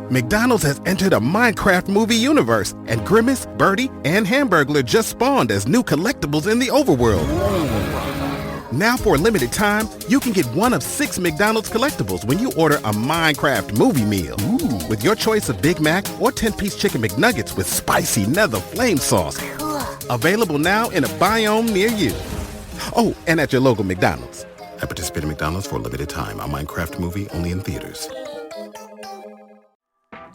McDonald's has entered a Minecraft movie universe, and Grimace, Birdie, and Hamburglar just spawned as new collectibles in the overworld. Now for a limited time, you can get one of 6 McDonald's collectibles when you order a Minecraft movie meal. Ooh. With your choice of Big Mac or 10-piece chicken McNuggets with spicy nether flame sauce. Available now in a biome near you. Oh, and at your local McDonald's. I participate in McDonald's for a limited time. A Minecraft movie only in theaters.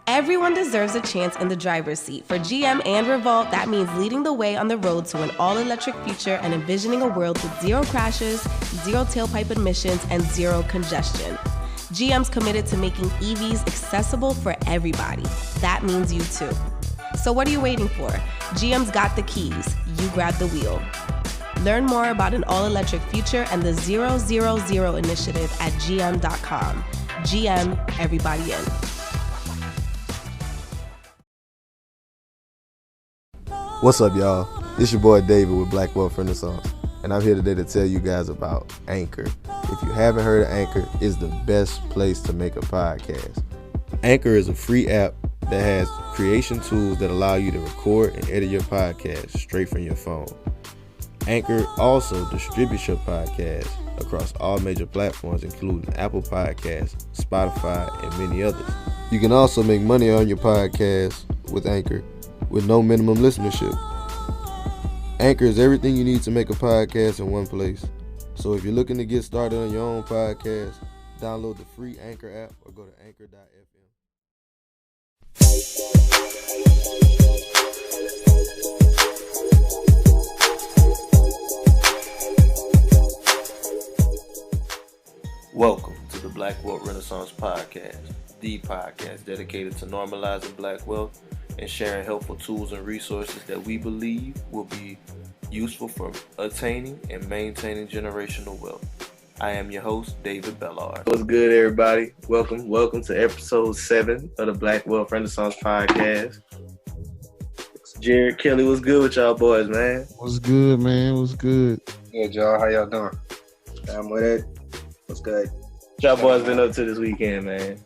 Everyone deserves a chance in the driver's seat. For GM and Revolt, that means leading the way on the road to an all-electric future and envisioning a world with 0 crashes, 0 tailpipe emissions, and 0 congestion. GM's committed to making EVs accessible for everybody. That means you too. So what are you waiting for? GM's got the keys. You grab the wheel. Learn more about an all-electric future and the 000 initiative at gm.com. GM, everybody in. What's up, y'all? It's your boy David with Black Wealth Renaissance, and I'm here today to tell you guys about Anchor. If you haven't heard of Anchor, it's the best place to make a podcast. Anchor is a free app that has creation tools that allow you to record and edit your podcast straight from your phone. Anchor also distributes your podcast across all major platforms, including Apple Podcasts, Spotify, and many others. You can also make money on your podcast with Anchor with no minimum listenership. Anchor is everything you need to make a podcast in one place. So if you're looking to get started on your own podcast, download the free Anchor app or go to anchor.fm. Welcome to the Black Wealth Renaissance Podcast, the podcast dedicated to normalizing black wealth and sharing helpful tools and resources that we believe will be useful for attaining and maintaining generational wealth. I am your host, David Bellard. What's good, everybody? Welcome to episode 7 of the Black Wealth Renaissance Podcast. Jared, Kelly, what's good with y'all boys, man? What's good, man? What's good? Good, y'all. How y'all doing? I'm with it. What's good? What y'all boys been up to this weekend, man?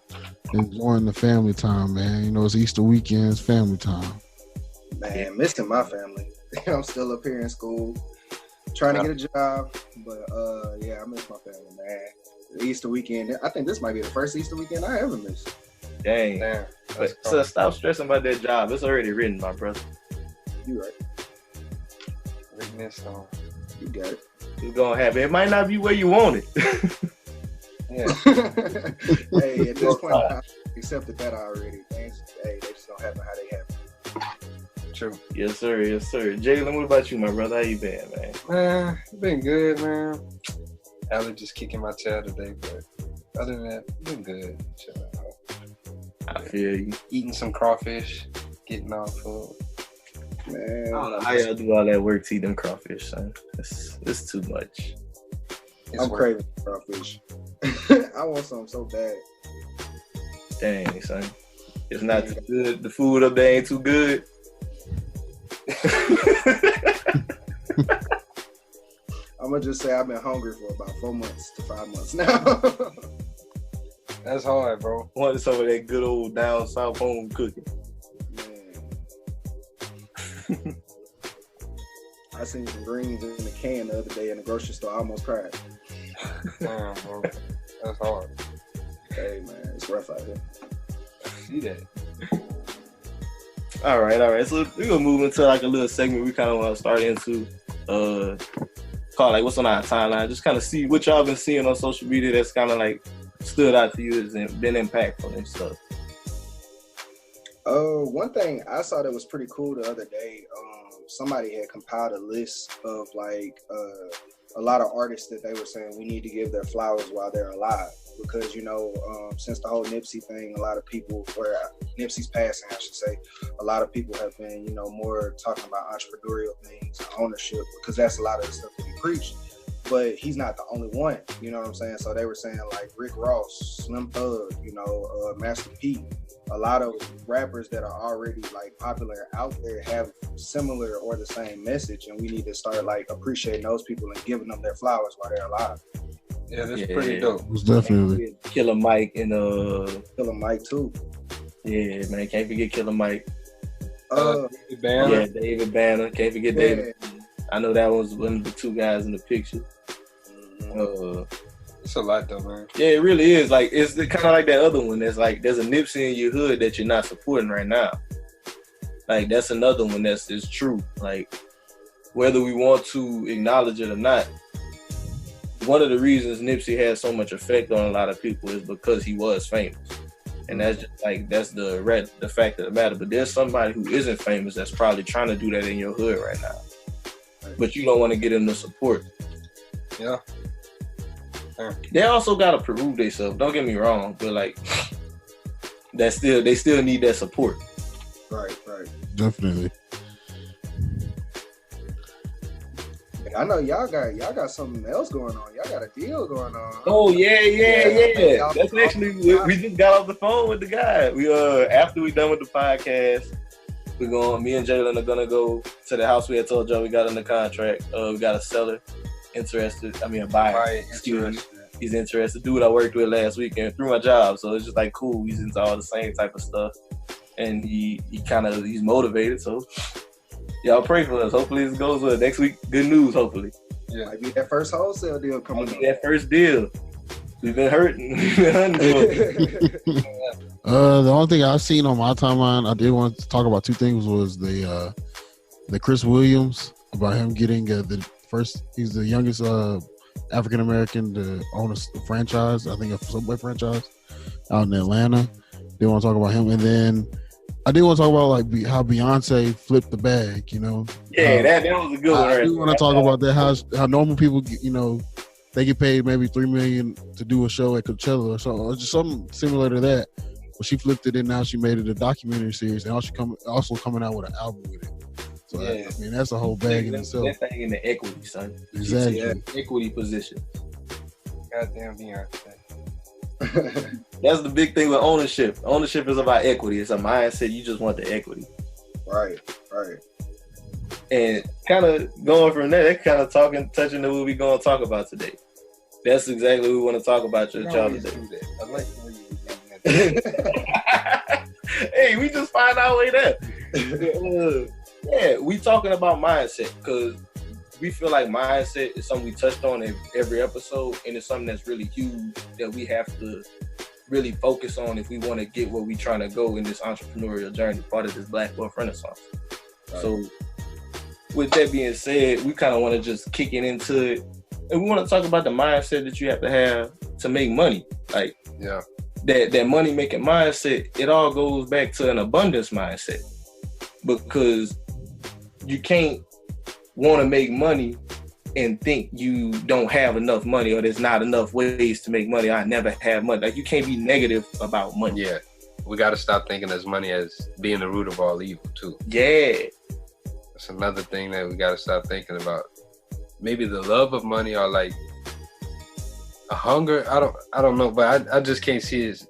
Enjoying the family time, man. You know, it's Easter weekend, it's family time. Man, missing my family. I'm still up here in school, trying to get a job. But, yeah, I miss my family, man. The Easter weekend, I think this might be the first Easter weekend I ever missed. Dang. But, so stop stressing about that job. It's already written, my brother. You right. Written in stone. You got it. It's going to happen. It might not be where you want it. Yeah. Hey, at this point, I accepted that already. Things, hey, they just don't happen how they happen. True. Yes, sir. Yes, sir. Jalen, what about you, my brother? How you been, man? Man, it's been good, man. Allergies kicking my tail today, but other than that, been good. Chilling out. I feel you. Eating some crawfish, getting off food. Man, I don't know how y'all do all that work to eat them crawfish, son. It's too much. I'm craving crawfish. I want some so bad. Dang, son. It's not too good. The food up there ain't too good. I'm going to just say I've been hungry for about 4 months to 5 months now. That's hard, bro. Wanted some of that good old down south home cooking. Man. I seen some greens in the can the other day in the grocery store. I almost cried. Damn, bro. That's hard. Hey, man, it's rough out here. See that? All right. So we're gonna move into like a little segment we kind of want to start into, called like what's on our timeline. Just kind of see what y'all been seeing on social media that's kind of like stood out to you and been impactful and stuff. One thing I saw that was pretty cool the other day. Somebody had compiled a list of like a lot of artists that they were saying we need to give their flowers while they're alive. Because, you know, since the whole Nipsey thing, a lot of people, or Nipsey's passing, I should say, a lot of people have been, you know, more talking about entrepreneurial things and ownership, because that's a lot of the stuff that he preached. But he's not the only one, you know what I'm saying? So they were saying like Rick Ross, Slim Thug, you know, Master P. A lot of rappers that are already like popular out there have similar or the same message, and we need to start like appreciating those people and giving them their flowers while they're alive. Yeah, that's pretty dope. It was definitely Killer Mike and Killer Mike too. Yeah, man, can't forget Killer Mike. David Banner. Yeah, David Banner. Can't forget David. I know that was one of the two guys in the picture. It's a lot though, man. Yeah, it really is. Like, it's kind of like that other one. That's like, there's a Nipsey in your hood that you're not supporting right now. Like, that's another one that's true. Like, whether we want to acknowledge it or not, one of the reasons Nipsey had so much effect on a lot of people is because he was famous. And that's just like, that's the fact of the matter. But there's somebody who isn't famous that's probably trying to do that in your hood right now. But you don't want to get them the support. Yeah. They also gotta prove themselves. Don't get me wrong, but like, they still need that support. Right. Definitely. I know y'all got something else going on. Y'all got a deal going on. Oh yeah. That's actually we just got off the phone with the guy. We after we done with the podcast, me and Jalen are gonna go to the house we had told Joe we got in the contract. We got a seller interested. I mean a buyer. Excuse me. He's interested. Dude I worked with last weekend through my job, so it's just like cool. He's into all the same type of stuff, and he's motivated. So y'all pray for us. Hopefully this goes well. Next week, good news. Hopefully. Yeah, might be that first wholesale deal coming up. That first deal. We've been hurting. The only thing I've seen on my timeline, I did want to talk about two things. Was the Chris Williams, about him getting he's the youngest African American to own a franchise. I think a Subway franchise out in Atlanta. They want to talk about him, and then I did want to talk about like how Beyonce flipped the bag. You know. Yeah, that was a good one. I do want to talk about that. How normal people get, they get paid maybe $3 million to do a show at Coachella or something, or just something similar to that. But she flipped it, and now she made it a documentary series, and also coming out with an album with it. So yeah. I mean, that's a whole bag in itself. That thing in the equity, son. Exactly. Equity position. Goddamn Beyonce. That's the big thing with ownership. Ownership is about equity. It's a mindset. You just want the equity. Right. And kind of going from there, that kind of touching to what we're going to talk about today. That's exactly what we want to talk about with y'all today. I like the way you Hey, we just find our way there. Yeah, we talking about mindset because we feel like mindset is something we touched on in every episode, and it's something that's really huge that we have to really focus on if we want to get where we trying to go in this entrepreneurial journey, part of this Black Wealth Renaissance. Right. So with that being said, we kind of want to just kick it into it, and we want to talk about the mindset that you have to make money. Like, yeah, that money making mindset, it all goes back to an abundance mindset, because you can't want to make money and think you don't have enough money or there's not enough ways to make money. I never have money. Like, you can't be negative about money. Yeah, we got to stop thinking as money as being the root of all evil too. Yeah, that's another thing that we got to stop thinking about. Maybe the love of money or like a hunger. I don't know, but I just can't sit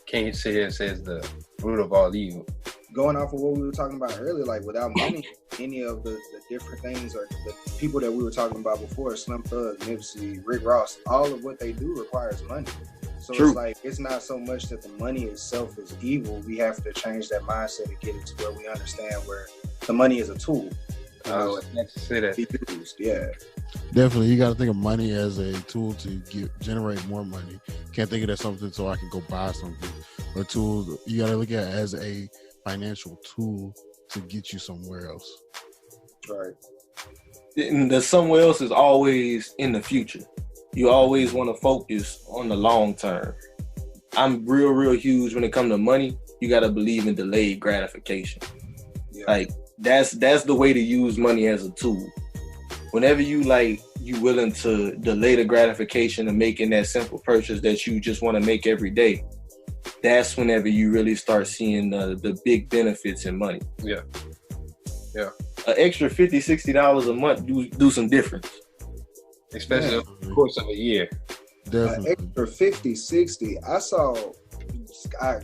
here and say it's the root of all evil. Going off of what we were talking about earlier, like without money, any of the different things or the people that we were talking about before, Slim Thug, Nipsey, Rick Ross, all of what they do requires money. So True. It's like, it's not so much that the money itself is evil. We have to change that mindset and get it to where we understand where the money is a tool. Yeah. Definitely, you got to think of money as a tool to generate more money. Can't think of that something so I can go buy something. Or tool, you got to look at it as a financial tool to get you somewhere else. Right. And the somewhere else is always in the future. You always want to focus on the long term. I'm real huge when it comes to money. You got to believe in delayed gratification. Yeah. Like, that's the way to use money as a tool. Whenever you willing to delay the gratification of making that simple purchase that you just want to make every day, that's whenever you really start seeing the big benefits in money. Yeah. An extra $50, $60 a month do some difference. Especially over the course of a year. Definitely. Extra 50, 60. I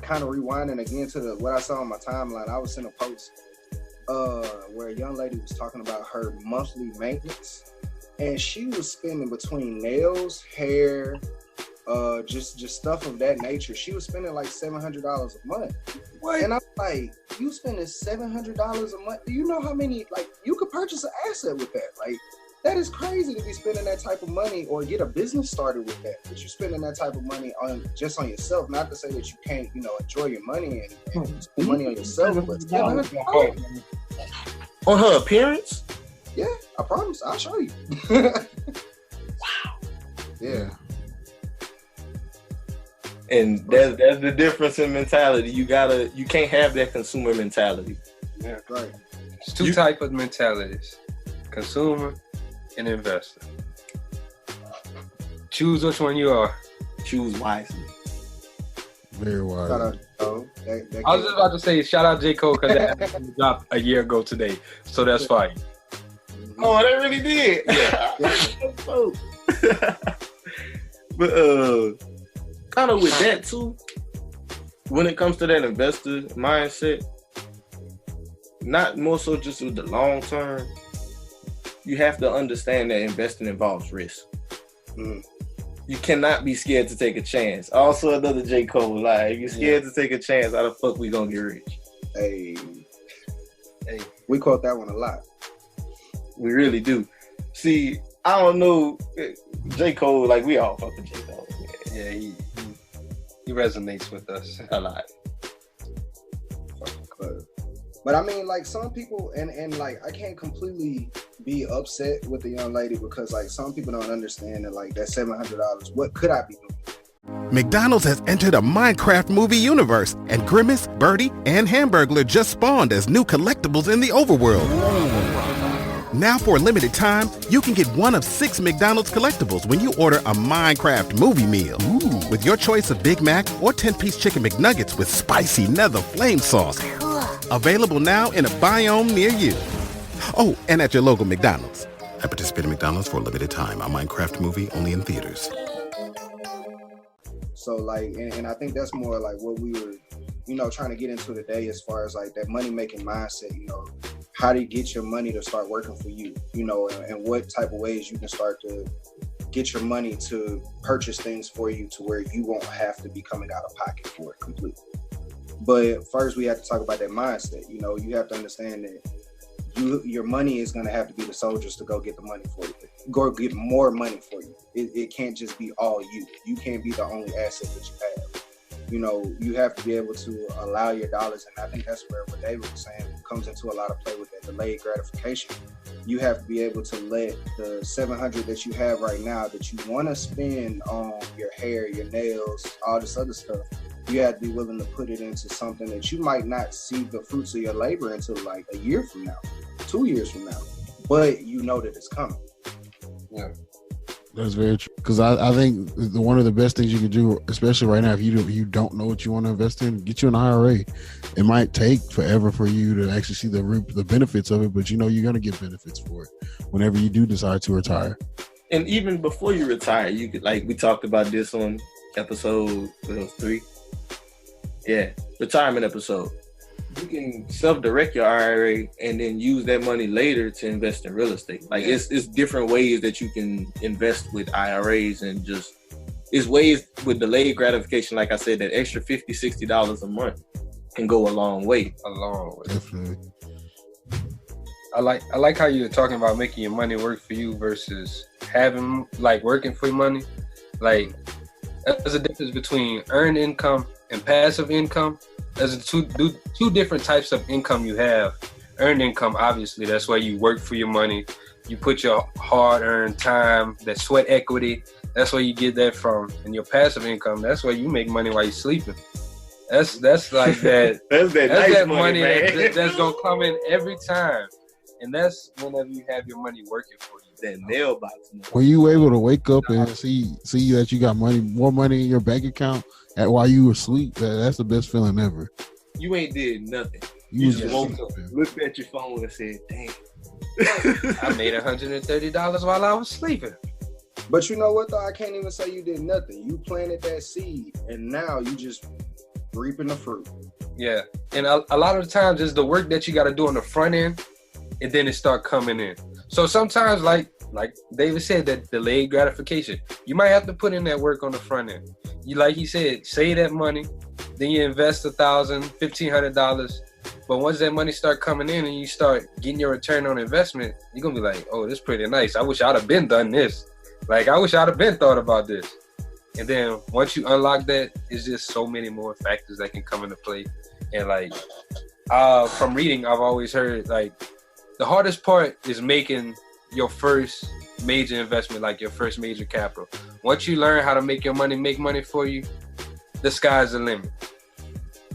kind of rewinding again to what I saw on my timeline. I was in a post where a young lady was talking about her monthly maintenance, and she was spending between nails, hair, just stuff of that nature. She was spending like $700 a month. What? And I'm like, you spending $700 a month? Do you know how many, like, you could purchase an asset with that? Like, that is crazy to be spending that type of money or get a business started with that. But you're spending that type of money on just on yourself. Not to say that you can't, enjoy your money and spend money on yourself, but $700 On her appearance? Yeah, I promise. I'll show you. Wow. Yeah. And that's the difference in mentality. You can't have that consumer mentality. Yeah, right. It's two types of mentalities: consumer and investor. Choose which one you are. Choose wisely. Very wise. Shout out, I was just about to say, shout out J. Cole because that dropped a year ago today, so that's fine. Oh, that really did. Yeah. But kind of with that too, when it comes to that investor mindset, not more so just with the long term, you have to understand that investing involves risk. You cannot be scared to take a chance. Also, another J. Cole lie. If you're scared to take a chance, how the fuck we gonna get rich? Hey, we quote that one a lot. We really do. See, I don't know, J. Cole, like we all fuck with J. Cole. Yeah, he resonates with us a lot. But I mean, like some people, and like I can't completely be upset with the young lady because like some people don't understand that like that $700. What could I be doing? McDonald's has entered a Minecraft movie universe, and Grimace, Birdie, and Hamburglar just spawned as new collectibles in the overworld. Now for a limited time, you can get one of 6 McDonald's collectibles when you order a Minecraft movie meal. Ooh. With your choice of Big Mac or 10-piece chicken McNuggets with spicy nether flame sauce. Available now in a biome near you. Oh, and at your local McDonald's. I participate in McDonald's for a limited time. A Minecraft movie only in theaters. So like, and I think that's more like what we were, trying to get into today as far as like that money-making mindset, how do you get your money to start working for you, and what type of ways you can start to get your money to purchase things for you to where you won't have to be coming out of pocket for it completely. But first we have to talk about that mindset. You have to understand that your money is going to have to be the soldiers to go get the money for you, go get more money for you. It can't just be all you. You can't be the only asset that you have. You have to be able to allow your dollars, and I think that's where what David was saying comes into a lot of play with that delayed gratification. You have to be able to let the $700 that you have right now that you want to spend on your hair, your nails, all this other stuff. You have to be willing to put it into something that you might not see the fruits of your labor until like a year from now, 2 years from now, but you know that it's coming. Yeah. That's very true. Because I think one of the best things you can do, especially right now, if you don't know what you want to invest in, get you an IRA. It might take forever for you to actually see the benefits of it, but you're going to get benefits for it whenever you do decide to retire. And even before you retire, you could, like we talked about this on episode 3. Yeah, retirement episode. You can self-direct your IRA and then use that money later to invest in real estate. Like it's different ways that you can invest with IRAs, and just it's ways with delayed gratification. Like I said, that extra $50, $60 a month can go a long way. A long way. Definitely. I like how you're talking about making your money work for you versus having like working for your money. Like there's a difference between earned income and passive income. There's two different types of income you have. Earned income, obviously, that's where you work for your money. You put your hard-earned time, that sweat equity, that's where you get that from. And your passive income, that's where you make money while you're sleeping. That's like that. that's nice that money man. that's gonna come in every time. And that's whenever you have your money working for you. That mailbox. When you able to wake up and see that you got more money in your bank account while you were asleep, that's the best feeling ever. You ain't did nothing. You just woke up, looked at your phone and said, damn. I made $130 while I was sleeping. But you know what though? I can't even say you did nothing. You planted that seed and now you just reaping the fruit. Yeah. And a lot of the times it's the work that you got to do on the front end, and then it start coming in. So sometimes, like like David said, that delayed gratification. You might have to put in that work on the front end. You, like he said, save that money, then you invest $1,000, $1,500. But once that money start coming in and you start getting your return on investment, you're gonna be like, oh, this is pretty nice. I wish I'd have been done this. Like, I wish I'd have been thought about this. And then once you unlock that, it's just so many more factors that can come into play. And like, from reading, I've always heard like the hardest part is making your first major investment, like your first major capital. Once you learn how to make your money make money for you, the sky's the limit.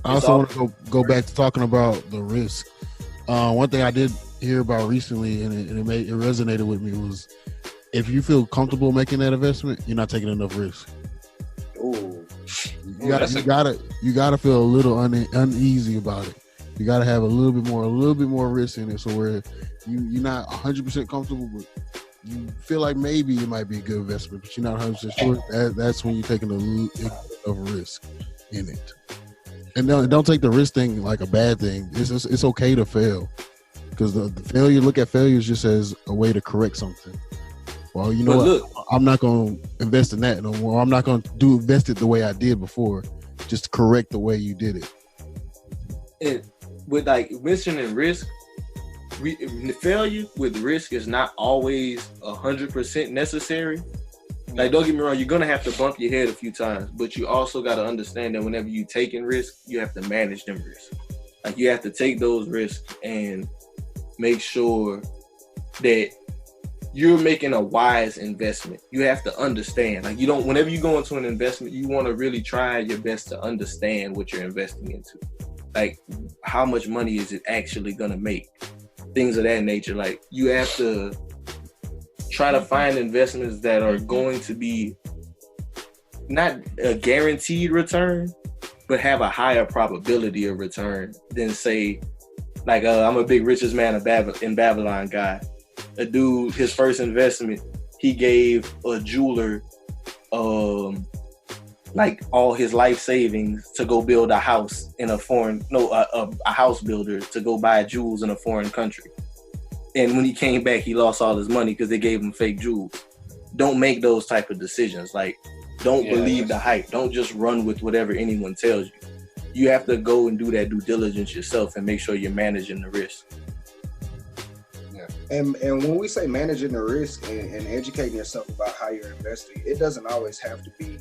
I also want to go back to talking about the risk. One thing I did hear about recently, and it resonated with me, was if you feel comfortable making that investment, you're not taking enough risk. Ooh. You gotta feel a little uneasy about it. You gotta have a little bit more risk in it, so where you're not 100% comfortable, but you feel like maybe it might be a good investment, but you're not 100% sure. That's when you're taking a little of a risk in it. And don't take the risk thing like a bad thing. It's okay to fail, because the failure, look at failures just as a way to correct something. Well, you know what? Look, I'm not going to invest in that no more. I'm not going to invest it the way I did before. Just correct the way you did it. And with like mentioning risk, failure with risk is not always 100% necessary. Like, don't get me wrong, you're gonna have to bump your head a few times, but you also got to understand that whenever you taking risks, you have to manage them risks. Like, you have to take those risks and make sure that you're making a wise investment. You have to understand, like, whenever you go into an investment, you want to really try your best to understand what you're investing into. Like, how much money is it actually gonna make? Things of that nature. Like, you have to try to find investments that are going to be not a guaranteed return, but have a higher probability of return than, say, like, I'm a big richest man in Babylon guy. A dude, his first investment, he gave a jeweler like all his life savings to go build a house in a house builder to go buy jewels in a foreign country. And when he came back, he lost all his money because they gave him fake jewels. Don't make those type of decisions. Like, don't believe the hype. Don't just run with whatever anyone tells you. You have to go and do that due diligence yourself and make sure you're managing the risk. Yeah. And when we say managing the risk and educating yourself about how you're investing, it doesn't always have to be,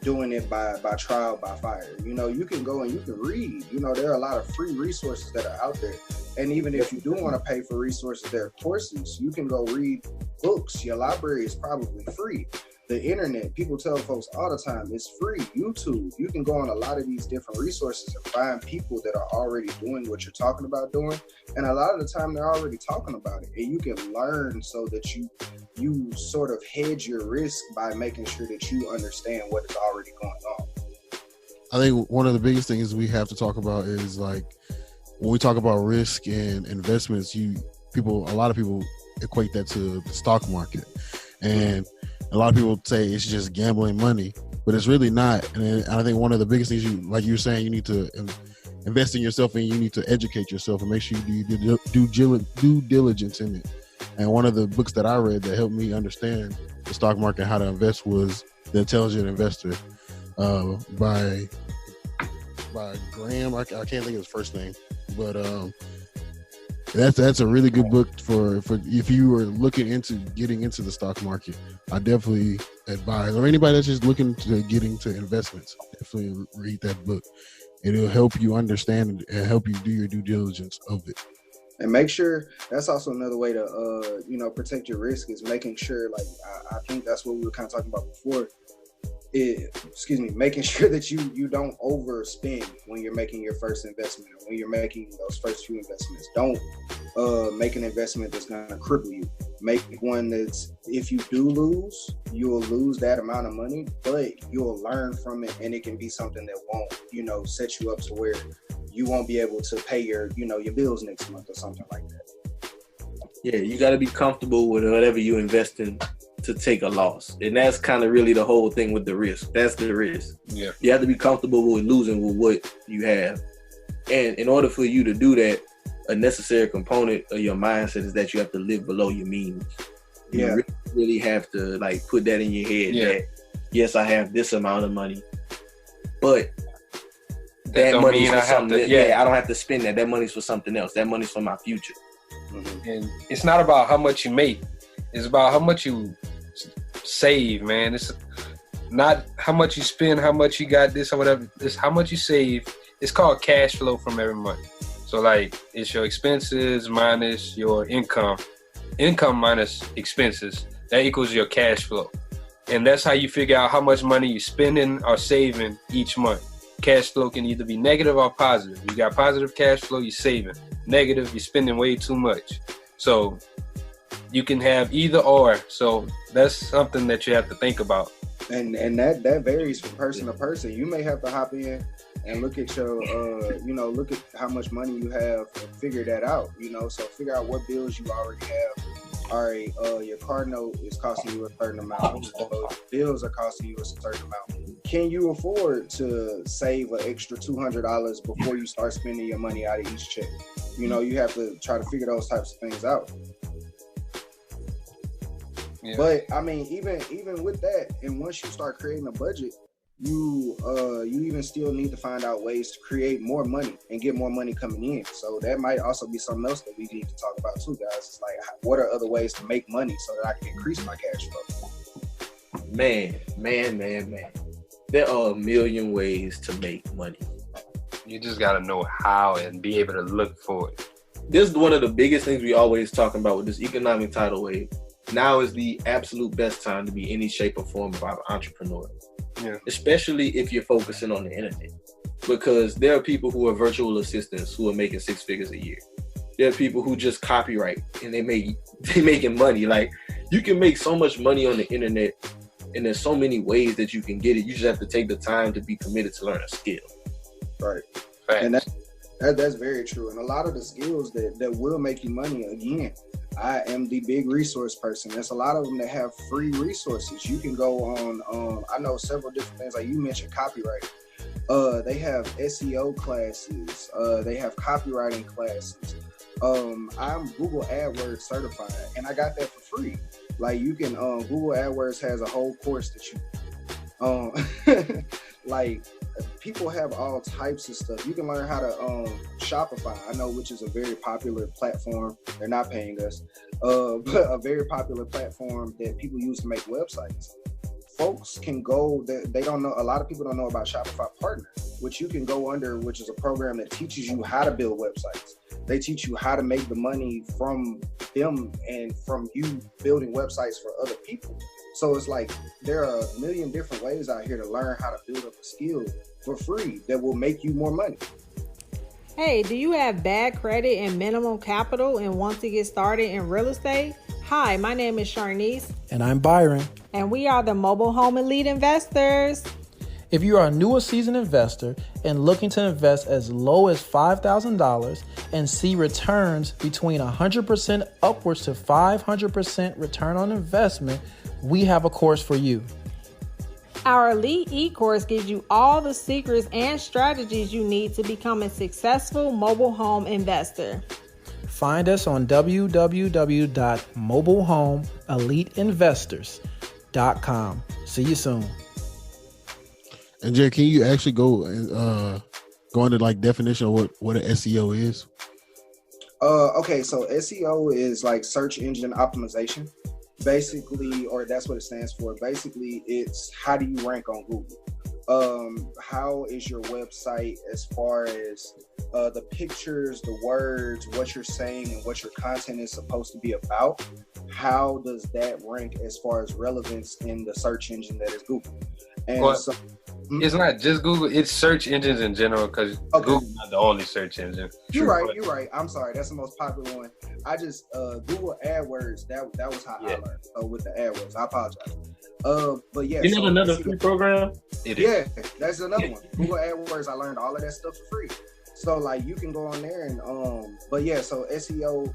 doing it by trial by fire. You can go and you can read. There are a lot of free resources that are out there. And even if you do want to pay for resources, there are courses. You can go read books. Your library is probably free. The internet, people tell folks all the time, it's free. YouTube, you can go on a lot of these different resources and find people that are already doing what you're talking about doing. And a lot of the time they're already talking about it. And you can learn so that you sort of hedge your risk by making sure that you understand what is already going on. I think one of the biggest things we have to talk about is, like, when we talk about risk and investments, a lot of people equate that to the stock market. And a lot of people say it's just gambling money, but it's really not. And I think one of the biggest things, like you were saying, you need to invest in yourself and you need to educate yourself and make sure you do due diligence in it. And one of the books that I read that helped me understand the stock market and how to invest was The Intelligent Investor by Graham. I can't think of his first name, but that's a really good book for if you were looking into getting into the stock market. I definitely advise, or anybody that's just looking to get into investments, definitely read that book. It'll help you understand and help you do your due diligence of it. And make sure, that's also another way to protect your risk, is making sure, like, I think that's what we were kind of talking about before, making sure that you don't overspend when you're making your first investment or when you're making those first few investments. Don't make an investment that's going to cripple you. Make one that's, if you do lose, you'll lose that amount of money, but you'll learn from it, and it can be something that won't, set you up to where you won't be able to pay your bills next month or something like that. Yeah, you got to be comfortable with whatever you invest in to take a loss. And that's kind of really the whole thing with the risk. That's the risk. Yeah. You have to be comfortable with losing with what you have. And in order for you to do that, a necessary component of your mindset is that you have to live below your means. Yeah. You really have to like put that in your head that yes, I have this amount of money, but that money's for something. I don't have to spend that. That money's for something else. That money's for my future. Mm-hmm. And it's not about how much you make. It's about how much you save, man. It's not how much you spend, how much you got this or whatever. It's how much you save. It's called cash flow from every month. So like it's your expenses minus your income. Income minus expenses. That equals your cash flow. And that's how you figure out how much money you're spending or saving each month. Cash flow can either be negative or positive. You got positive cash flow, you're saving. Negative, you're spending way too much. So you can have either or. So that's something that you have to think about. And that varies from person to person. You may have to hop in and look at your, look at how much money you have and figure that out, So figure out what bills you already have. All right, your car note is costing you a certain amount. Bills are costing you a certain amount. Can you afford to save an extra $200 before you start spending your money out of each check? You have to try to figure those types of things out. Yeah. But I mean, even with that, and once you start creating a budget, you even still need to find out ways to create more money and get more money coming in. So that might also be something else that we need to talk about too, guys. It's like, what are other ways to make money so that I can increase my cash flow? Man. There are a million ways to make money. You just got to know how and be able to look for it. This is one of the biggest things we always talking about with this economic tidal wave. Now is the absolute best time to be any shape or form of an entrepreneur. Yeah. Especially if you're focusing on the internet, because there are people who are virtual assistants who are making 6 figures a year. There are people who just copyright and they making money. Like, you can make so much money on the internet, and there's so many ways that you can get it. You just have to take the time to be committed to learn a skill. Right. And that's very true. And a lot of the skills that will make you money, again, I am the big resource person. There's a lot of them that have free resources. You can go on, I know several different things, like you mentioned copyright. They have SEO classes. They have copywriting classes. I'm Google AdWords certified, and I got that for free. Like, you can, Google AdWords has a whole course that you, like, people have all types of stuff. You can learn how to Shopify, I know, which is a very popular platform. They're not paying us, but a very popular platform that people use to make websites. Folks can go, they don't know, a lot of people don't know about Shopify Partner, which you can go under, which is a program that teaches you how to build websites. They teach you how to make the money from them and from you building websites for other people. So it's like, there are a million different ways out here to learn how to build up a skill for free that will make you more money. Hey, do you have bad credit and minimum capital and want to get started in real estate? Hi, my name is Sharnice. And I'm Byron. And we are the Mobile Home Elite Investors. If you are a new or seasoned investor and looking to invest as low as $5,000 and see returns between 100% upwards to 500% return on investment, we have a course for you. Our Elite e-course gives you all the secrets and strategies you need to become a successful mobile home investor. Find us on www.mobilehomeeliteinvestors.com. See you soon. And Jay, can you actually go into like definition of what an SEO is? Okay, so SEO is like search engine optimization. Basically, or that's what it stands for. Basically, it's how do you rank on Google? How is your website as far as the pictures, the words, what you're saying, and what your content is supposed to be about? How does that rank as far as relevance in the search engine that is Google? And it's not just Google, it's search engines in general, because Google's not the only search engine. You're right. I'm sorry. That's the most popular one. I just, Google AdWords, that was how I learned with the AdWords. I apologize. But yeah. You have another free program? Yeah, that's another one. Google AdWords, I learned all of that stuff for free. So like you can go on there and but yeah, so SEO,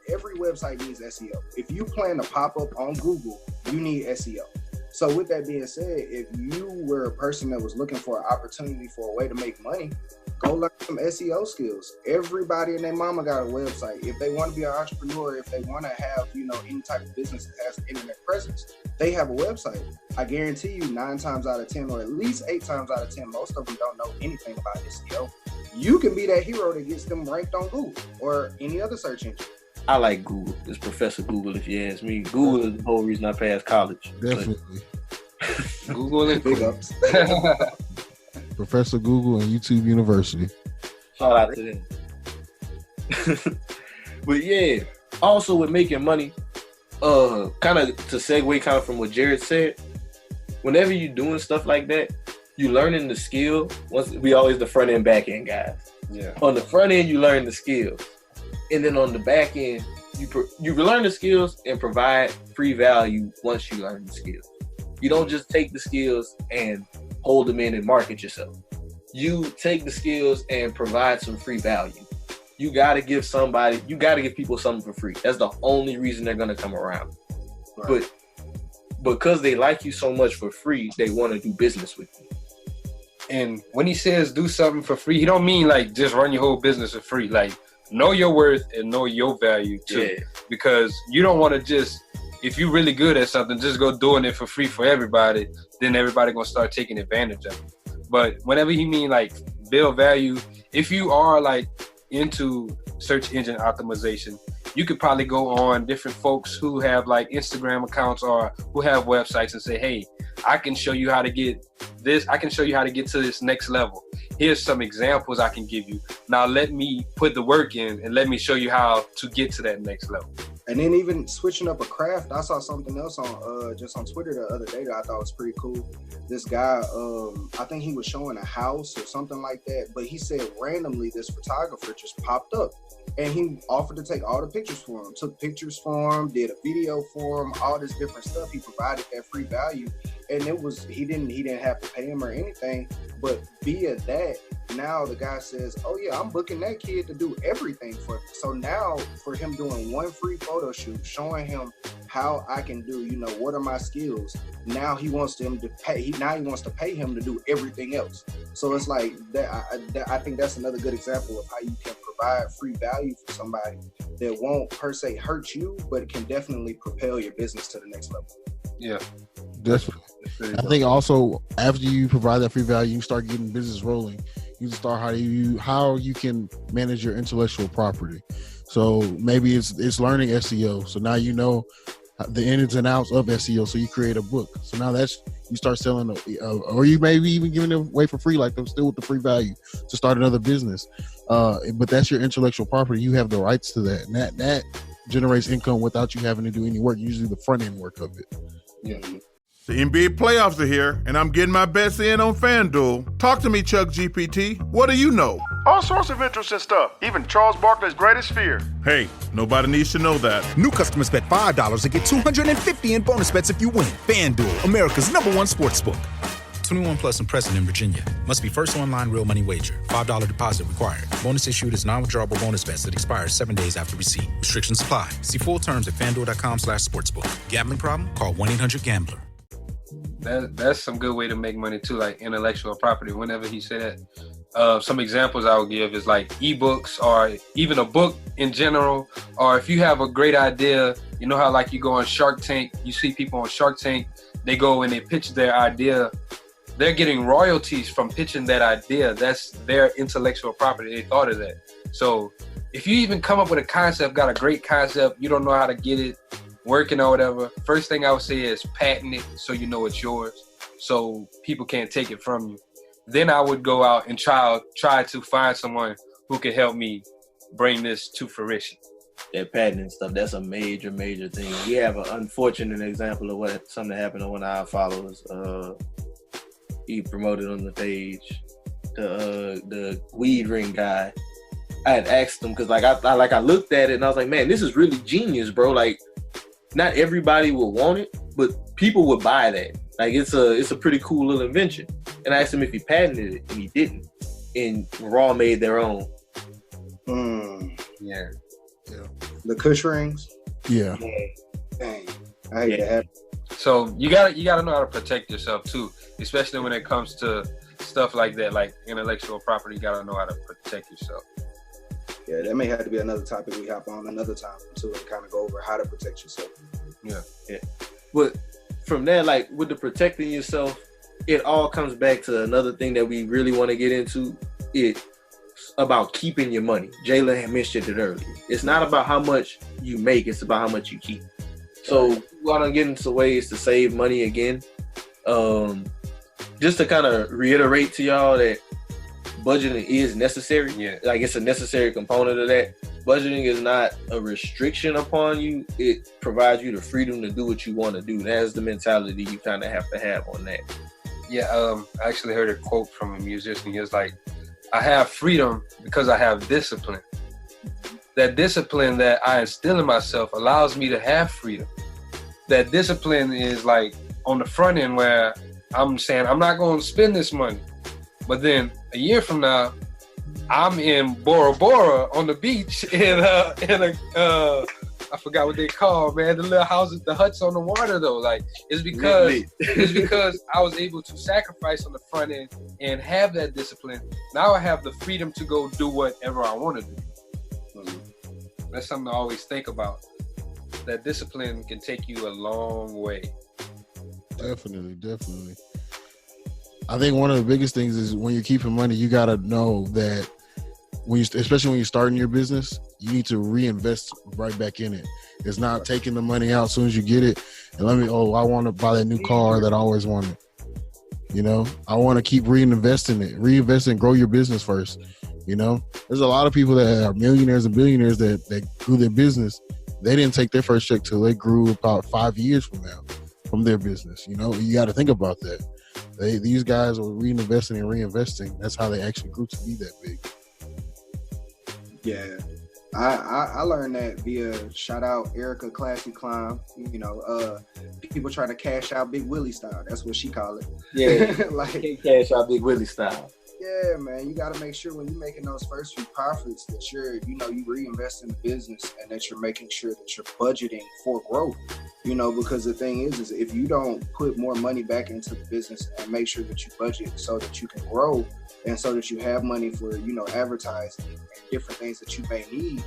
every website needs SEO. If you plan to pop up on Google, you need SEO. So with that being said, if you were a person that was looking for an opportunity for a way to make money, Go learn some SEO skills. Everybody and their mama got a website. If they want to be an entrepreneur, if they want to have, any type of business that has internet presence, they have a website. I guarantee you 9 times out of 10, or at least 8 times out of 10, most of them don't know anything about SEO. You can be that hero that gets them ranked on Google or any other search engine. I like Google. It's Professor Google, if you ask me. Google is the whole reason I passed college. Definitely. Google and Big ups. Professor Google and YouTube University. Shout out to them. But yeah, also with making money, kind of to segue kind of from what Jared said, whenever you're doing stuff like that, you learning the skill. We always the front end, back end guys. Yeah. On the front end, you learn the skills, and then on the back end, you learn the skills and provide free value once you learn the skills. You don't just take the skills and hold them in and market yourself. You take the skills and provide some free value. You gotta give people something for free. That's the only reason they're gonna come around. Right. But because they like you so much for free, they want to do business with you. And when he says do something for free, he don't mean like just run your whole business for free. Like, know your worth and know your value too. Yeah. Because you don't want to just, if you're really good at something, just go doing it for free for everybody, then everybody gonna start taking advantage of it. But whenever he mean like build value, if you are like into search engine optimization, you could probably go on different folks who have like Instagram accounts or who have websites and say, hey, I can show you how to get this. I can show you how to get to this next level. Here's some examples I can give you. Now let me put the work in and let me show you how to get to that next level. And then even switching up a craft, I saw something else on just on Twitter the other day that I thought was pretty cool. This guy, I think he was showing a house or something like that, but he said randomly this photographer just popped up and he offered to take all the pictures for him, took pictures for him, did a video for him, all this different stuff. He provided that free value, and it was he didn't have to pay him or anything, but via that, now the guy says, oh yeah, I'm booking that kid to do everything for me. So now for him doing one free photo shoot, showing him how I can do, what are my skills? Now he wants him to pay. He wants to pay him to do everything else. So it's like that. I think that's another good example of how you can provide free value for somebody that won't per se hurt you, but can definitely propel your business to the next level. Yeah. Definitely. I think also after you provide that free value, you start getting business rolling. You start how you can manage your intellectual property. So maybe it's learning SEO. So now you know the ins and outs of SEO. So you create a book. So now you start selling, or you maybe even giving it away for free, like I'm still with the free value to start another business. But that's your intellectual property. You have the rights to that, and that generates income without you having to do any work. Usually the front end work of it. Yeah. The NBA playoffs are here, and I'm getting my bets in on FanDuel. Talk to me, Chuck GPT. What do you know? All sorts of interesting stuff, even Charles Barkley's greatest fear. Hey, nobody needs to know that. New customers bet $5 to get $250 in bonus bets if you win. FanDuel, America's #1 sportsbook. 21 plus and present in Virginia. Must be first online real money wager. $5 deposit required. Bonus issued as non-withdrawable bonus bets that expires 7 days after receipt. Restrictions apply. See full terms at FanDuel.com/sportsbook. Gambling problem? Call 1-800-GAMBLER. That's some good way to make money too, like intellectual property. Whenever he said that, some examples I would give is like ebooks or even a book in general. Or if you have a great idea, you know how like you go on Shark Tank, you see people on Shark Tank, they go and they pitch their idea. They're getting royalties from pitching that idea. That's their intellectual property. They thought of that. So if you even come up with a concept, got a great concept, you don't know how to get it working or whatever, first thing I would say is patent it so you know it's yours, so people can't take it from you. Then I would go out and try to find someone who could help me bring this to fruition. That patenting stuff, that's a major thing. We have an unfortunate example of something happened to one of our followers. He promoted on the page the weed ring guy. I had asked him because I looked at it and I was like, man, this is really genius, bro. Like, not everybody will want it, but people would buy that. Like, it's a pretty cool little invention. And I asked him if he patented it, and he didn't. And Raw made their own. Yeah. The Kush rings. Yeah. Dang. I hate that. So you gotta know how to protect yourself too, especially when it comes to stuff like that, like intellectual property. You gotta know how to protect yourself. Yeah, that may have to be another topic we hop on another time too, and kind of go over how to protect yourself. Yeah. But from there, like with the protecting yourself, it all comes back to another thing that we really want to get into. It's about keeping your money. Jayla had mentioned it earlier. It's not about how much you make, it's about how much you keep. So we want to get into ways to save money again. Just to kind of reiterate to y'all that budgeting is necessary. Yeah. Like it's a necessary component of that. Budgeting is not a restriction upon you. It provides you the freedom to do what you want to do. That's the mentality you kind of have to have on that. Yeah, I actually heard a quote from a musician. He was like, I have freedom because I have discipline. That discipline that I instill in myself allows me to have freedom. That discipline is like on the front end where I'm saying, I'm not going to spend this money. But then a year from now, I'm in Bora Bora on the beach in a I forgot what they call, man, the little houses, the huts on the water though. Like it's because I was able to sacrifice on the front end and have that discipline. Now I have the freedom to go do whatever I want to do. That's something I always think about. That discipline can take you a long way. Definitely. I think one of the biggest things is when you're keeping money, you got to know that especially when you're starting your business, you need to reinvest right back in it. It's not taking the money out as soon as you get it and I want to buy that new car that I always wanted. You know, I want to keep reinvesting it. Reinvest and grow your business first. You know, there's a lot of people that are millionaires and billionaires that grew their business. They didn't take their first check till they grew about 5 years from now from their business. You know, you got to think about that. These guys were reinvesting and reinvesting. That's how they actually grew to be that big. Yeah, I learned that via shout out Erica Classy Climb. You know, people trying to cash out Big Willie style. That's what she call it. Yeah, like cash out Big Willie style. Yeah, man, you got to make sure when you're making those first few profits that you reinvest in the business and that you're making sure that you're budgeting for growth. You know, because the thing is if you don't put more money back into the business and make sure that you budget so that you can grow and so that you have money for, advertising and different things that you may need,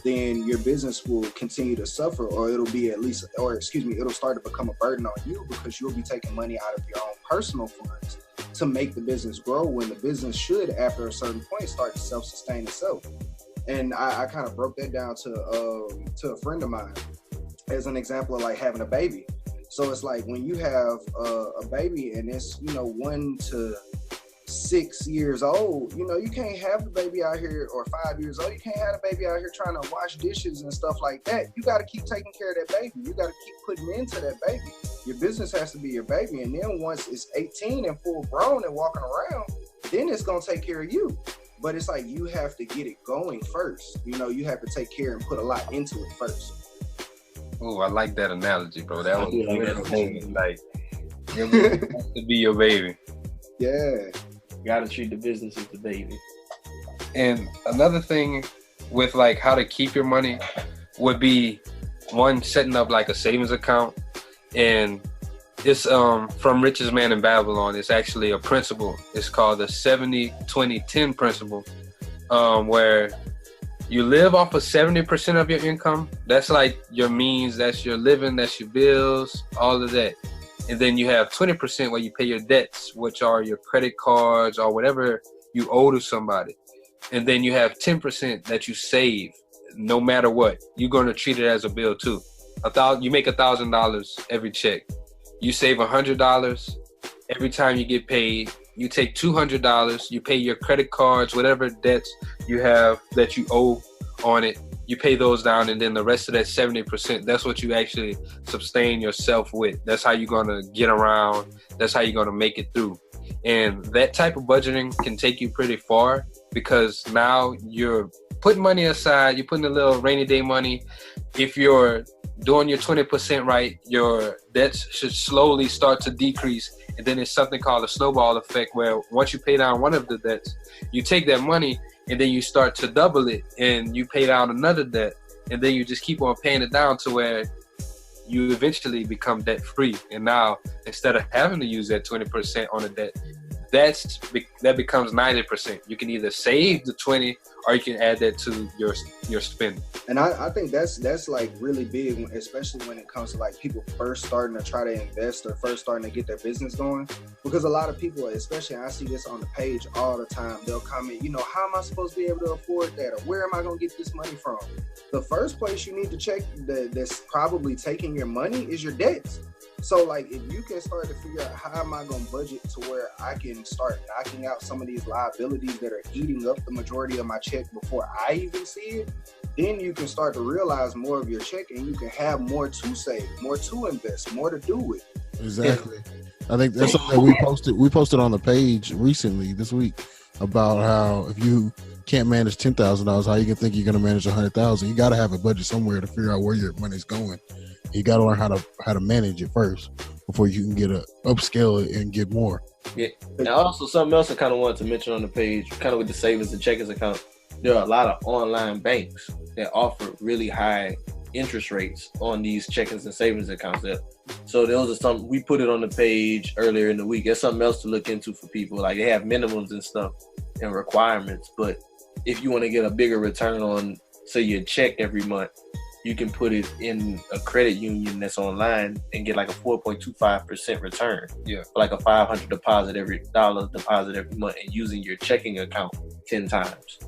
then your business will continue to suffer, or it'll start to become a burden on you because you'll be taking money out of your own personal funds to make the business grow when the business should, after a certain point, start to self-sustain itself. And I kind of broke that down to a friend of mine as an example of like having a baby. So it's like when you have a baby and it's 1 to 6 years old, you can't have the baby out here, or 5 years old, you can't have the baby out here trying to wash dishes and stuff like that. You got to keep taking care of that baby. You got to keep putting into that baby. Your business has to be your baby, and then once it's 18 and full grown and walking around, then it's gonna take care of you. But it's like you have to get it going first. You have to take care and put a lot into it first. Oh, I like that analogy, bro. That was like your business has to be your baby. Yeah. Gotta treat the business as the baby. And another thing with like how to keep your money would be one, setting up like a savings account. And it's from Richest Man in Babylon. It's actually a principle. It's called the 70-20-10 principle, where you live off of 70% of your income. That's like your means, that's your living, that's your bills, all of that. And then you have 20% where you pay your debts, which are your credit cards or whatever you owe to somebody. And then you have 10% that you save no matter what. You're going to treat it as a bill too. You make $1,000 every check. You save $100 every time you get paid. You take $200. You pay your credit cards, whatever debts you have that you owe on it. You pay those down, and then the rest of that 70%, that's what you actually sustain yourself with. That's how you're gonna get around. That's how you're gonna make it through. And that type of budgeting can take you pretty far, because now you're putting money aside. You're putting a little rainy day money. If you're doing your 20% right, your debts should slowly start to decrease. And then it's something called a snowball effect, where once you pay down one of the debts, you take that money and then you start to double it and you pay down another debt. And then you just keep on paying it down to where you eventually become debt free. And now, instead of having to use that 20% on a debt, that becomes 90%. You can either save the 20 or you can add that to your spending. And I think that's like really big, especially when it comes to like people first starting to try to invest or first starting to get their business going. Because a lot of people, especially I see this on the page all the time, they'll comment, how am I supposed to be able to afford that? Or where am I going to get this money from? The first place you need to check that's probably taking your money is your debts. So like if you can start to figure out how am I going to budget to where I can start knocking out some of these liabilities that are eating up the majority of my check before I even see it, then you can start to realize more of your check and you can have more to save, more to invest, more to do with. Exactly. I think that's something that we posted on the page recently this week about how if you can't manage $10,000, how you can think you're going to manage $100,000. You got to have a budget somewhere to figure out where your money's going. You got to learn how to manage it first before you can get upscale it and get more. Yeah. And also something else I kind of wanted to mention on the page, kind of with the savings and checkings account, there are a lot of online banks that offer really high interest rates on these checkings and savings accounts. So those are some, we put it on the page earlier in the week. There's something else to look into for people. Like they have minimums and stuff and requirements, but if you want to get a bigger return on, say, your check every month, you can put it in a credit union that's online and get like a 4.25% return. Yeah. Like a $500 deposit every month and using your checking account 10 times.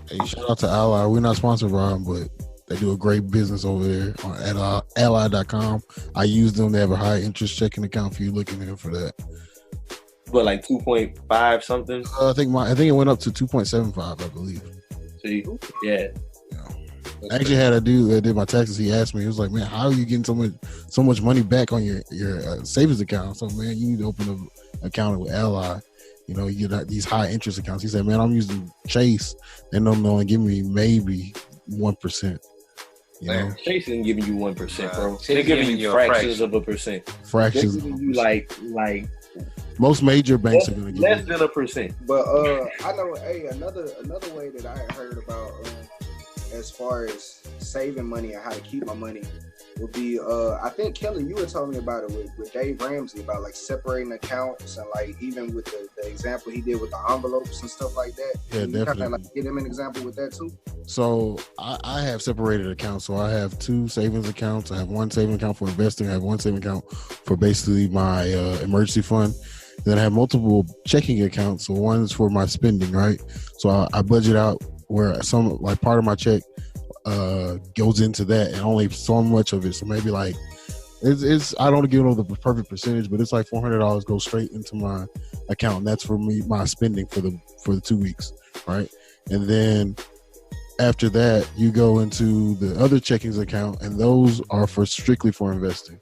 Hey, shout out to Ally. We're not sponsored by them, but they do a great business over there on ally.com. I use them. They have a high interest checking account for you looking in for that. But like 2.5 something? I think it went up to 2.75, I believe. See, yeah. I actually had a dude that did my taxes. He asked me, he was like, man, how are you getting so much money back on your savings account? So, man, you need to open an account with Ally. You get these high interest accounts. He said, man, I'm using Chase. They don't only give me maybe 1%. Chase isn't giving you 1%, bro. They're giving you fractions of a percent. Fractions. They're giving you like most major banks are going to give less than 1%. But I know, another way that I had heard about as far as saving money and how to keep my money would be, I think, Kelly, you were telling me about it with Dave Ramsey about like separating accounts and like even with the example he did with the envelopes and stuff like that. Yeah, Can definitely. you kind of like give him an example with that too? So I have separated accounts. So I have 2 savings accounts. I have one savings account for investing. I have one savings account for basically my emergency fund. Then I have multiple checking accounts. So one is for my spending, right? So I budget out where some like part of my check goes into that, and only so much of it. So maybe like it's I don't give the perfect percentage, but it's like $400 goes straight into my account. And that's for me, my spending for the 2 weeks, right? And then after that, you go into the other checkings account, and those are strictly for investing.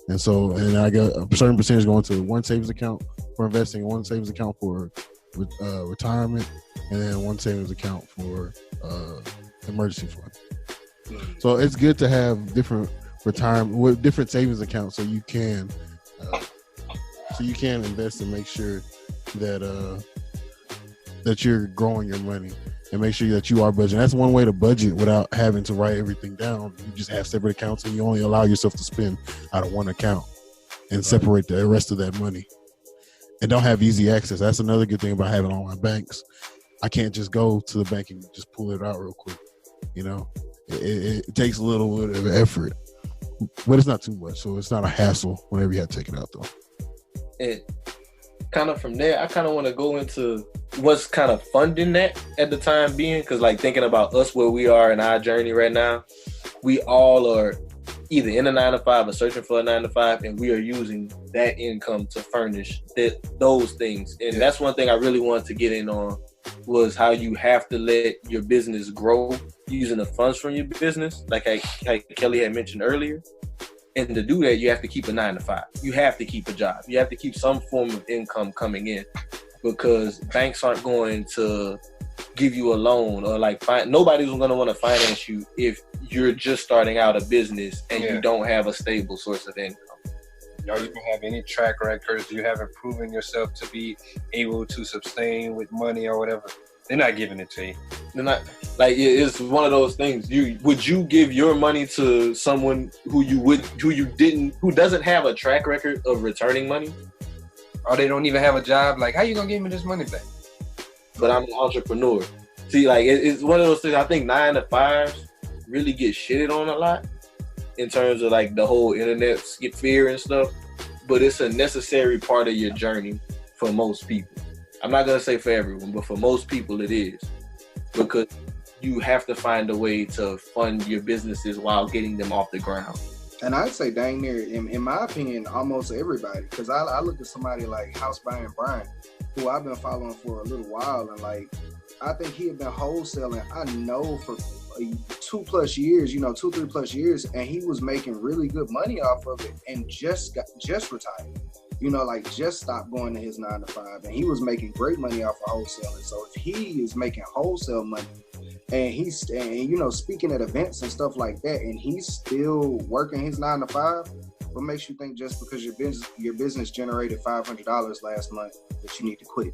And so, and I got a certain percentage going to one savings account for investing, one savings account for retirement, and then one savings account for emergency fund. So it's good to have different retirement with different savings accounts, so you can invest and make sure that that you're growing your money and make sure that you are budgeting. That's one way to budget without having to write everything down. You just have separate accounts, and you only allow yourself to spend out of one account and separate the rest of that money. And don't have easy access. That's another good thing about having online banks. I can't just go to the bank and just pull it out real quick. It takes a little bit of effort, but it's not too much, so it's not a hassle whenever you have to take it out, though. And kind of from there, I kind of want to go into what's kind of funding that at the time being, because like thinking about us where we are in our journey right now, we all are either in a 9-to-5 or searching for a 9-to-5, and we are using that income to furnish those things. And that's one thing I really wanted to get in on, was how you have to let your business grow using the funds from your business, like Kelly had mentioned earlier. And to do that, you have to keep a 9-to-5. You have to keep a job. You have to keep some form of income coming in, because banks aren't going to give you a loan or nobody's going to want to finance you if you're just starting out a business and you don't have a stable source of income. Or you don't have any track records. You haven't proven yourself to be able to sustain with money or whatever. They're not giving it to you. They're not, it's one of those things. Would you give your money to someone who doesn't have a track record of returning money? or they don't even have a job. Like, how you gonna give me this money back? But I'm an entrepreneur. See, like it's one of those things. I think 9 to 5s really get shitted on a lot in terms of like the whole internet fear and stuff. But it's a necessary part of your journey for most people. I'm not gonna say for everyone, but for most people it is, because you have to find a way to fund your businesses while getting them off the ground. And I'd say dang near, in my opinion, almost everybody. Because I look at somebody like House Buying Brian, who I've been following for a little while, and like I think he had been wholesaling, I know, for 2+ years, 2-3+ years, and he was making really good money off of it, and just retired. Like just stopped going to his 9 to 5, and he was making great money off of wholesaling. So if he is making wholesale money, and he's speaking at events and stuff like that, and he's still working his 9 to 5, what makes you think just because your business generated $500 last month that you need to quit?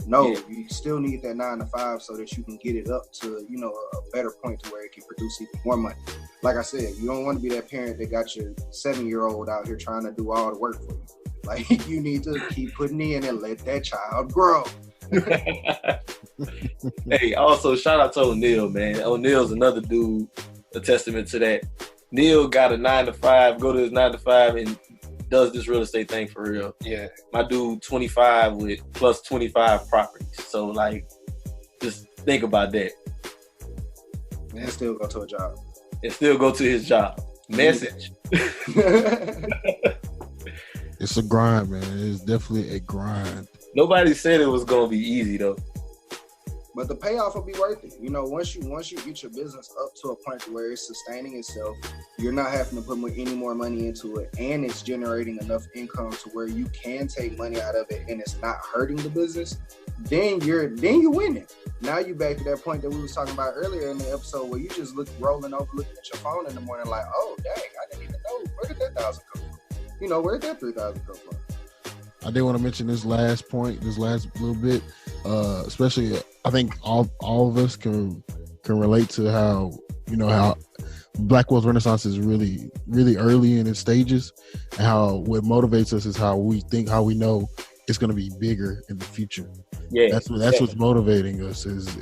No, you still need that 9 to 5 so that you can get it up to a better point to where it can produce even more money. Like I said, you don't want to be that parent that got your 7-year-old out here trying to do all the work for you. Like, you need to keep putting in and let that child grow. Hey, also shout out to O'Neal, man. O'Neal's another dude, a testament to that. Neil got a 9 to 5, go to his 9 to 5 and does this real estate thing for real. Yeah. My dude 25 with plus 25 properties. So like, just think about that. And still go to a job. And still go to his job. Message. It's a grind, man. It's definitely a grind. Nobody said it was gonna be easy though. But the payoff will be worth it. Once you get your business up to a point where it's sustaining itself, you're not having to put any more money into it, and it's generating enough income to where you can take money out of it and it's not hurting the business, then you're winning. Now you back to that point that we was talking about earlier in the episode where you just rolling over looking at your phone in the morning like, oh dang, I didn't even know, where did that 1,000 come from? Where did that 3,000 come from? I did want to mention this last little bit, especially I think all of us can relate to how Black Wealth Renaissance is really, really early in its stages, and how what motivates us is how we know it's going to be bigger in the future. Yeah, that's what's motivating us is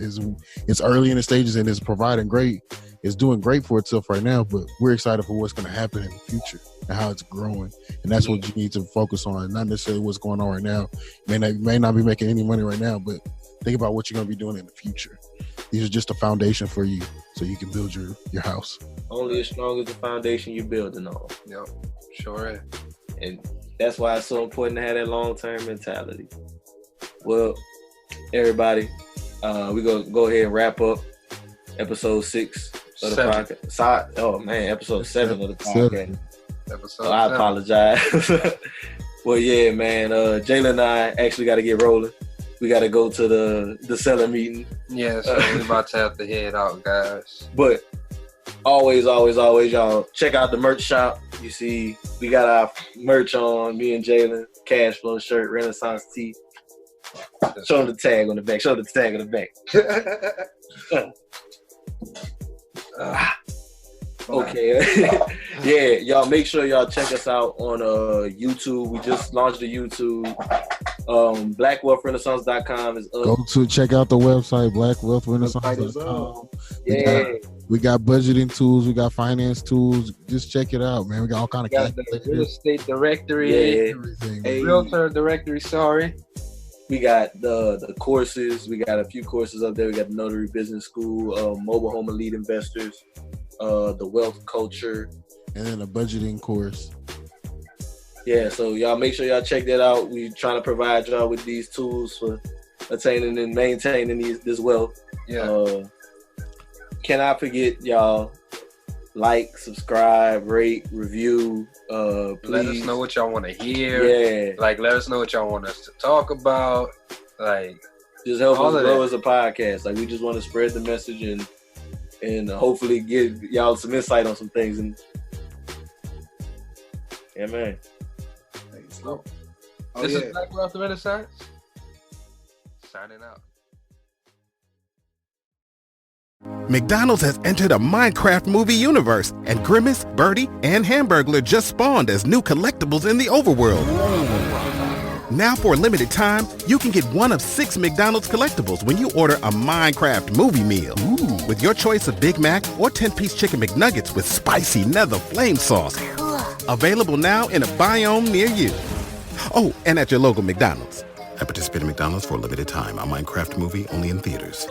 it's early in the stages and it's providing great. It's doing great for itself right now, but we're excited for what's going to happen in the future and how it's growing. And that's what you need to focus on, not necessarily what's going on right now. You may not be making any money right now, but think about what you're going to be doing in the future. These are just a foundation for you so you can build your house. Only as strong as the foundation you're building on. Yep, sure is. And that's why it's so important to have that long-term mentality. Well, everybody, we're going to go ahead and wrap up episode 6 of the podcast. Oh, man, episode 7 of the podcast. So I apologize. Well, yeah, man, Jaylen and I actually got to get rolling. We got to go to the seller meeting. Yeah, so we're about to have to head out, guys. But always, y'all, check out the merch shop. You see, we got our merch on, me and Jaylen, Cash Flow shirt, Renaissance tee. Show them the tag on the back. Okay. Yeah, y'all make sure y'all check us out on YouTube. We just launched the YouTube. BlackWealthRenaissance.com is up. Go to check out the website, BlackWealthRenaissance.com. We got budgeting tools, we got finance tools. Just check it out, man. We got all kind of real estate directory, everything. Realtor directory. Sorry. We got the courses. We got a few courses up there. We got the Notary Business School, Mobile Home Elite Investors, the Wealth Culture, and then a budgeting course. Yeah, so y'all make sure y'all check that out. We're trying to provide y'all with these tools for attaining and maintaining this wealth. Yeah. Can I forget y'all? Like, subscribe, rate, review. Please. Let us know what y'all want to hear. Yeah. Like, let us know what y'all want us to talk about. Like, just help us grow as a podcast. Like, we just want to spread the message and hopefully give y'all some insight on some things. And yeah, man. This is Black Wealth Renaissance. Signing out. McDonald's has entered a Minecraft movie universe, and Grimace, Birdie, and Hamburglar just spawned as new collectibles in the overworld. Now for a limited time, you can get one of 6 McDonald's collectibles when you order a Minecraft movie meal. Ooh. With your choice of Big Mac or 10-piece chicken McNuggets with spicy nether flame sauce. Available now in a biome near you. Oh, and at your local McDonald's. At participating McDonald's for a limited time. A Minecraft movie only in theaters.